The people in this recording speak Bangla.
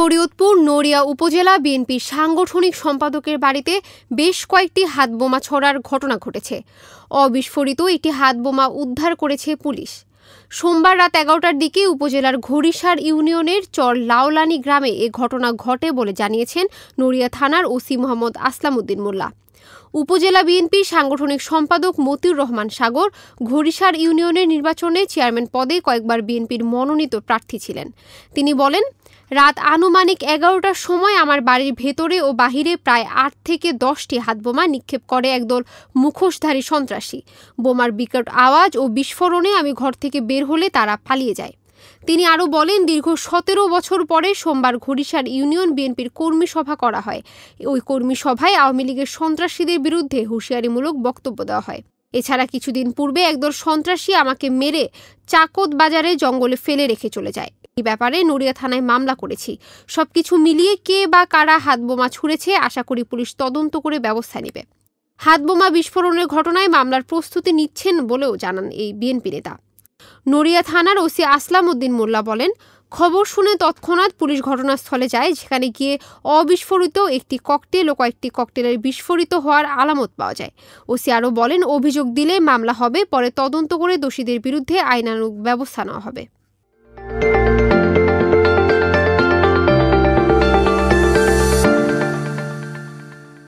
শরীয়তপুর নড়িয়া উপজেলা বিএনপির সাংগঠনিক সম্পাদকের বাড়িতে বেশ কয়েকটি হাতবোমা ছোড়ার ঘটনা ঘটেছে। অবিস্ফোরিত একটি হাতবোমা উদ্ধার করেছে পুলিশ। সোমবার রাত 11টার দিকে উপজেলার ঘড়িসার ইউনিয়নের চর লাউলানি গ্রামে এ ঘটনা ঘটে বলে জানিয়েছেন নড়িয়া থানার ওসি মোহাম্মদ আসলাম উদ্দিন মোল্লা। উপজেলা বিএনপির সাংগঠনিক সম্পাদক মতিউর রহমান সাগর ঘড়িসার ইউনিয়নের নির্বাচনে চেয়ারম্যান পদে কয়েকবার বিএনপির মনোনীত প্রার্থী ছিলেন। তিনি বলেন, রাত আনুমানিক 11টার সময় আমার বাড়ির ভেতরে ও বাহিরে প্রায় 8 থেকে 10টি হাতবোমা নিক্ষেপ করে একদল মুখোশধারী সন্ত্রাসী। বোমার বিকট আওয়াজ ও বিস্ফোরণে আমি ঘর থেকে বের হলে তারা পালিয়ে যায়। তিনি আরও বলেন, দীর্ঘ 17 বছর পরে সোমবার ঘড়িসার ইউনিয়ন বিএনপির কর্মী সভা করা হয়। ওই কর্মী সভায় আওয়ামী লীগের সন্ত্রাসীদের বিরুদ্ধে হুঁশিয়ারিমূলক বক্তব্য দেওয়া হয়। এছাড়া কিছুদিন পূর্বে একদল সন্ত্রাসী আমাকে মেরে চাকত বাজারে জঙ্গলে ফেলে রেখে চলে যায়। এই ব্যাপারে নড়িয়া থানায় মামলা করেছি। সবকিছু মিলিয়ে কে বা কারা হাতবোমা ছুঁড়েছে আশা করি পুলিশ তদন্ত করে ব্যবস্থা নেবে। হাতবোমা বিস্ফোরণের ঘটনায় মামলার প্রস্তুতি নিচ্ছেন বলেও জানান এই বিএনপি নেতা। নড়িয়া থানার ওসি আসলাম উদ্দিন মোল্লা বলেন, খবর শুনে তৎক্ষণাৎ পুলিশ ঘটনাস্থলে যায়, যেখানে গিয়ে অবিস্ফোরিত একটি ককটেল ও কয়েকটি ককটেলের বিস্ফোরিত হওয়ার আলামত পাওয়া যায়। ওসি আরও বলেন, অভিযোগ দিলে মামলা হবে, পরে তদন্ত করে দোষীদের বিরুদ্ধে আইনানুগ ব্যবস্থা নেওয়া হবে।